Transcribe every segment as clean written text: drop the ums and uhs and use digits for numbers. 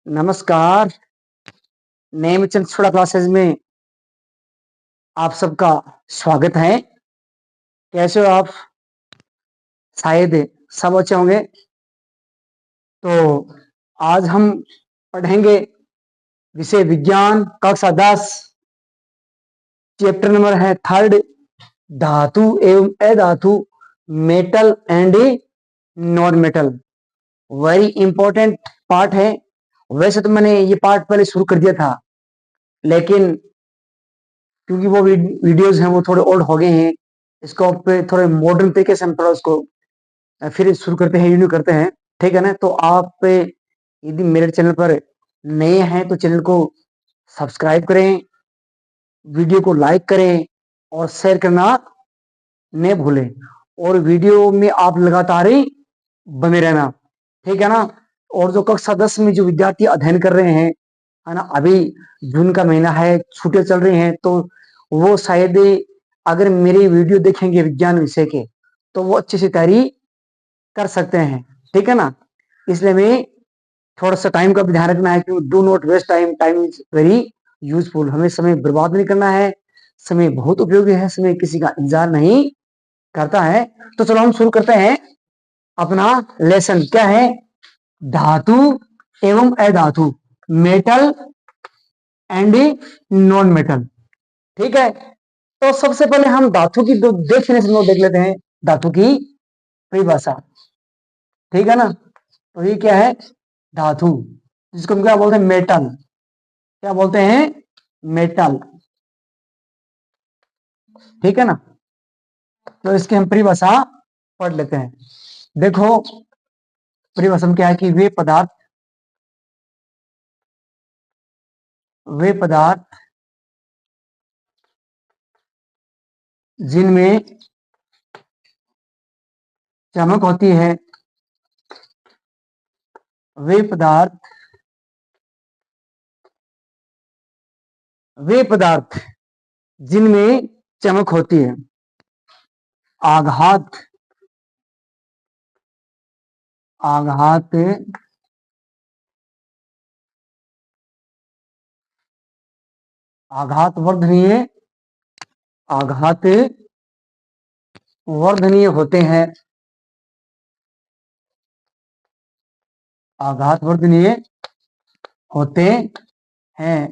नमस्कार। नेमचंद छोड़ा क्लासेस में आप सबका स्वागत है। कैसे हो आप? शायद सब अच्छे होंगे। तो आज हम पढ़ेंगे विषय विज्ञान कक्षा 10, चैप्टर नंबर है 3, धातु एवं अधातु, metal and non metal. Very important part है। वैसे तो मैंने ये पार्ट पहले शुरू कर दिया था, लेकिन क्योंकि वो वीडियोस हैं वो थोड़े ओल्ड हो गए हैं, इसको पे थोड़े मॉडर्न तरीके से हम थोड़ा उसको फिर शुरू करते हैं, रिन्यू करते हैं। ठीक है ना? तो आप यदि मेरे चैनल पर नए हैं तो चैनल को सब्सक्राइब करें, वीडियो को लाइक करें और शेयर करना न भूलें। और वीडियो में आप लगातार ही बने रहना, ठीक है ना? और जो कक्षा 10 में जो विद्यार्थी अध्ययन कर रहे हैं, है ना, अभी जून का महीना है, छुट्टियां चल रही हैं, तो वो शायद अगर मेरी वीडियो देखेंगे विज्ञान विषय के तो वो अच्छे से तैयारी कर सकते हैं। ठीक है ना? इसलिए मैं थोड़ा सा टाइम का भी ध्यान रखना है कि do not waste time, time is very useful. हमें समय बर्बाद नहीं करना है, समय बहुत उपयोगी है, समय किसी का इंतजार नहीं करता है। तो चलो हम शुरू करते हैं अपना लेसन। क्या है? धातु एवं अधातु, मेटल एंड नॉन मेटल। ठीक है? तो सबसे पहले हम धातु की दो डेफिनेशन देख लेते हैं, धातु की परिभाषा। ठीक है ना? तो ये क्या है? धातु, जिसको हम क्या बोलते हैं? मेटल। क्या बोलते हैं? मेटल। ठीक है ना? तो इसकी हम परिभाषा पढ़ लेते हैं। देखो, परिभाषा में क्या है कि वे पदार्थ जिनमें चमक होती है, वे पदार्थ जिनमें चमक होती है, आघात आघात आघात वर्धनीय आघात वर्धनीय होते हैं, आघात वर्धनीय होते हैं।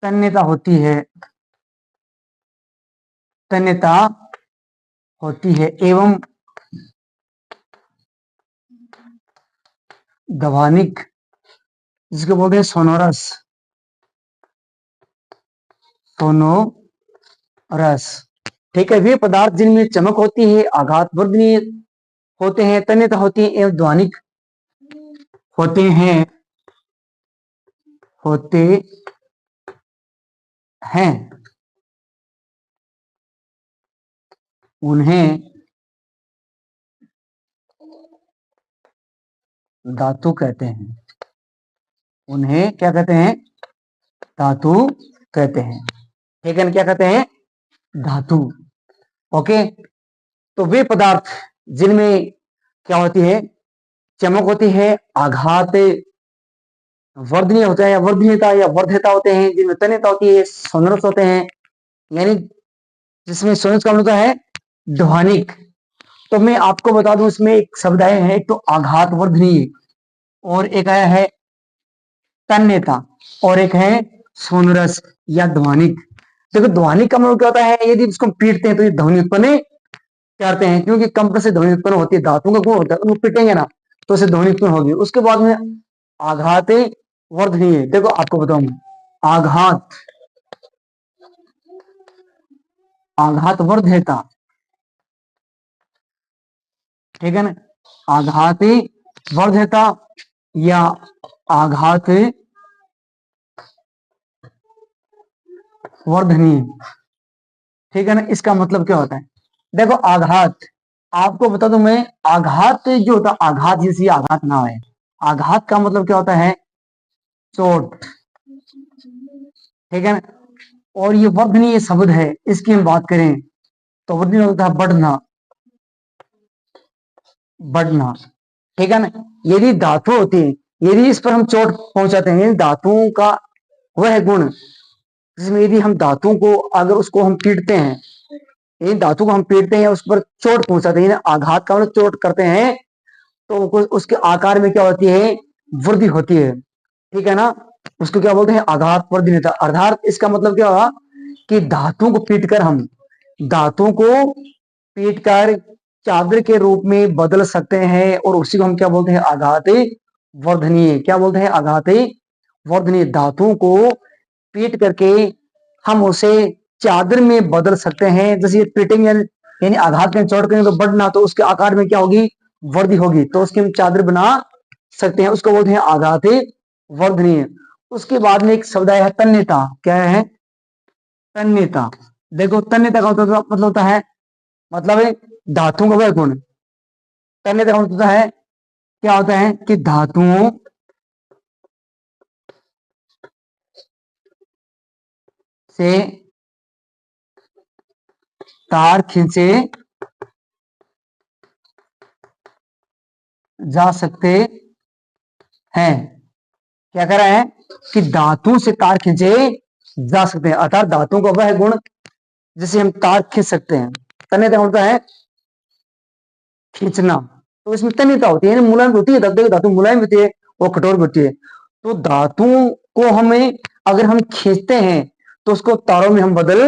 तन्यता होती है, तन्यता होती है एवं गवानिक, जिसको बोलते हैं सोनोरस, सोनोरस। ठीक है? वे पदार्थ जिनमें चमक होती है, आघात वर्धनीय होते हैं, तन्यता होती है एवं ध्वनिक होते हैं होते हैं उन्हें धातु कहते हैं। उन्हें क्या कहते हैं? धातु कहते हैं। ठीक है ना? क्या कहते हैं? धातु। ओके? तो वे पदार्थ जिनमें क्या होती है? चमक होती है, आघात वर्धनीय होता है या वर्धनीयता या वर्ध्यता होते हैं, जिनमें तन्यता होती है, सोनरस होते हैं, यानी जिसमें सोनरस का मतलब है ध्वनिक। तो मैं आपको बता दूं, इसमें एक शब्द आए हैं, एक तो आघात वर्धनीय और एक आया है तन्यता और एक है सोनरस या ध्वनिक। देखो, ध्वनिक का मतलब क्या होता है? यदि इसको पीटते हैं तो ये ध्वनि उत्पन्न करते हैं, क्योंकि कंपन से ध्वनि उत्पन्न होती है, धातुओं का गुण होता है, उनको पीटेंगे ना तो उसे ध्वनि उत्पन्न होगी। उसके बाद में आघात वर्धनीय। देखो आपको बताऊं, आघात आघात वर्ध्यता। ठीक है ना? आघात वर्ध्यता या आघात वर्धनीय। ठीक है ना? इसका मतलब क्या होता है? देखो, आघात, आपको बता दूं मैं, आघात जो होता है, आघात जैसी आघात ना है। आघात का मतलब क्या होता है? चोट। ठीक है ना? और ये वर्धनीय शब्द है, इसकी हम बात करें तो वर्धनीय होता है बढ़ना, बढ़ना, ठीक है ना। यदि धातु होती है, यदि इस पर हम चोट पहुंचाते हैं, धातुओं का वह गुण जिसमें यदि हम धातु को अगर उसको हम पीटते हैं, यदि धातु को हम पीटते हैं, उस पर चोट पहुंचाते हैं, आघात का मतलब चोट करते हैं, तो उसके आकार में क्या होती है, वृद्धि होती है, ठीक है ना। उसको क्या बोलते हैं, आघात वर्धनीयता। अर्थात इसका मतलब क्या हुआ कि धातु को पीटकर हम, धातु को पीटकर चादर के रूप में बदल सकते हैं, और उसी को हम क्या बोलते हैं, आघात वर्धनीय। क्या बोलते हैं, आघात वर्धनीय। धातु को पीट करके हम उसे चादर में बदल सकते हैं। जैसे ये पीटेंगे यानी आघात में चोट करेंगे तो बढ़ना, तो उसके आकार में क्या होगी, वृद्धि होगी, तो उसकी हम चादर बना सकते हैं, उसको बोलते हैं आघात वर्धनीय। उसके बाद में एक शब्द आया है तन्यता। क्या है, तन्यता। देखो तन्यता का मतलब होता है, मतलब है धातुओं का वह गुण। तन्यता का मतलब होता है, क्या होता है कि धातुओं से तार खींचे जा सकते हैं। क्या कह रहा है कि धातु से तार खींचे जा सकते हैं, अर्थात धातु का वह गुण जिसे हम तार खींच सकते हैं। तन्यता होता है खींचना, तो इसमें तन्यता होती है, मुलायम होती है, धातु मुलायम होती है और कठोर होती है। तो धातु को हमें अगर हम खींचते हैं तो उसको तारों में हम बदल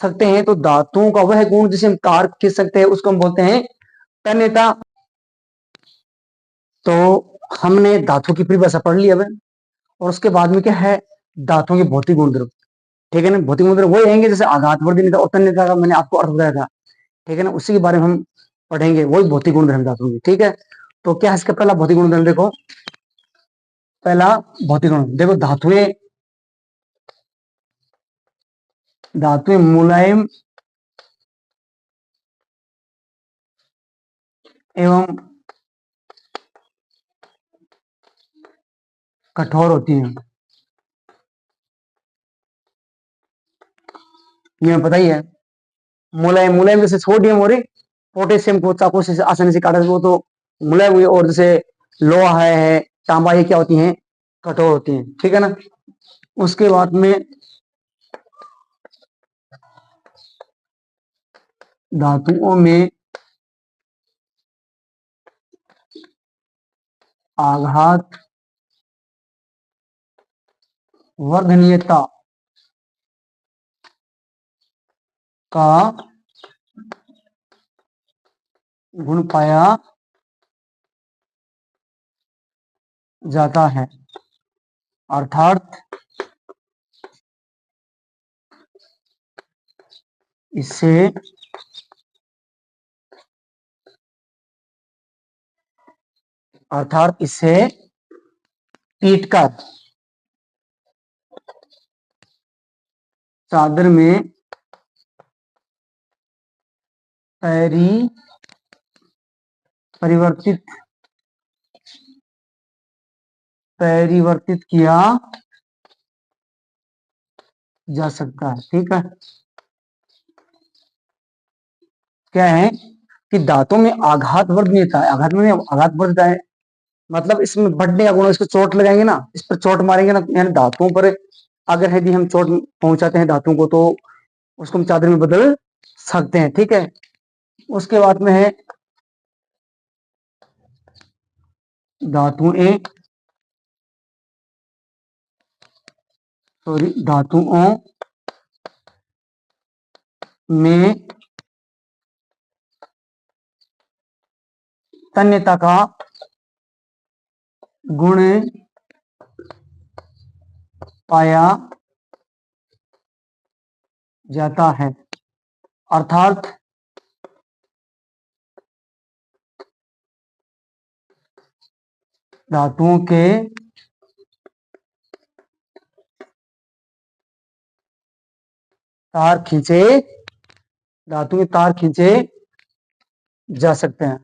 सकते हैं। तो धातुओं का वह गुण जिसे हम तार खींच सकते हैं उसको हम बोलते हैं तन्यता। तो हमने धातु की परिभाषा पढ़ ली अब, और उसके बाद में क्या है, धातुओं के भौतिक गुणधर्म, ठीक है ना। भौतिक गुणधर्म वही रहेंगे जैसे आघात वर्धनीयता और तन्यता का मैंने आपको अर्थ बताया था, ठीक है ना। उसी के बारे में हम पढ़ेंगे, वही भौतिक गुणधर्म धातुओं की, ठीक है। तो क्या है इसका पहला भौतिक गुणधर्म, देखो पहला भौतिक गुण, देखो धातुएं, धातुएं मुलायम एवं कठोर होती हैं, ये पता ही है। मुलायम, मुलायम जैसे सोडियम और पोटेशियम को चाकू से आसानी से काटा, वो तो मुलायम हुई, और जैसे लोहा है, तांबा, ये क्या होती हैं, कठोर होती हैं, ठीक है ना। उसके बाद में धातुओं में आघात वर्धनीयता का गुण पाया जाता है, अर्थात इससे पीटकर चादर में परिवर्तित परिवर्तित किया जा सकता है, ठीक है। क्या है कि धातु में आघात वर्धनीयता है, आघात में आघात वर्धता है, मतलब इसमें बढ़ने का गुण, इसको चोट लगाएंगे ना, इस पर चोट मारेंगे ना, यानी धातुओं पर अगर यदि हम चोट पहुंचाते हैं धातुओं को, तो उसको हम चादर में बदल सकते हैं, ठीक है। उसके बाद में है धातुएं, धातुओं में तन्यता का गुण पाया जाता है, अर्थात धातुओं के तार खींचे, धातु के तार खींचे जा सकते हैं,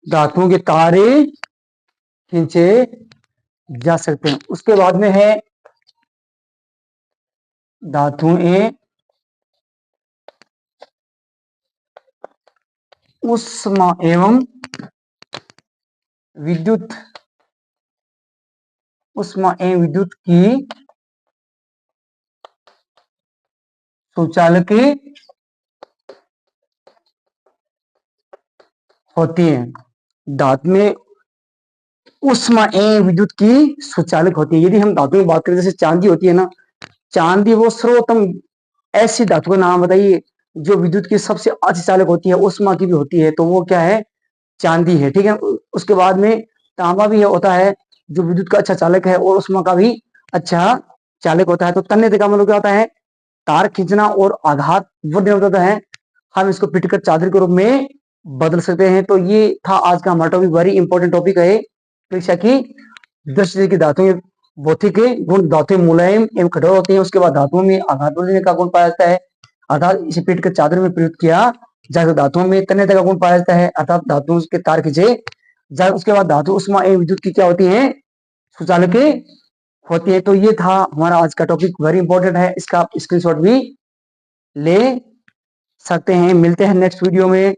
धातुओं के तारे खींचे जा सकते हैं। उसके बाद में है धातुएं उष्मा एवं विद्युत, उष्मा एवं विद्युत की सुचालकी होती है। धातु में उष्मा एवं विद्युत की सुचालक होती है। यदि हम धातु की बात करें, जैसे चांदी होती है ना, चांदी वो सर्वोत्तम ऐसी धातु का नाम बताइए जो विद्युत की सबसे अच्छी चालक होती है, उष्मा की भी होती है, तो वो क्या है? चांदी है। ठीक है। उसके बाद में तांबा भी होता है जो विद्युत का अच्छा चालक है और उष्मा का भी अच्छा चालक होता है। तो तन्यता का मतलब क्या होता है? तार खींचना और आघात वर्धन होता है। हम इसको पिटकर चादर के रूप में बदल सकते हैं। तो ये था आज का हमारा टॉपिक, वेरी इंपॉर्टेंट टॉपिक है परीक्षा की दृष्टि की। धातु भौतिक गुण, धातु मुलायम एवं कठोर होती है। उसके बाद धातुओं में आघात वर्धन का गुण पाया जाता है, अर्थात इसे पीटकर चादर में प्रयुक्त किया जाकर धातुओं में तन्यता का गुण पाया जाता है, अर्थात धातुओं के तार खींचे जाकर। उसके बाद धातु उष्मा एवं विद्युत की क्या होती है? सुचालक होती है। तो ये था हमारा आज का टॉपिक, वेरी इंपॉर्टेंट है, इसका आप स्क्रीनशॉट भी ले सकते हैं। मिलते हैं नेक्स्ट वीडियो में।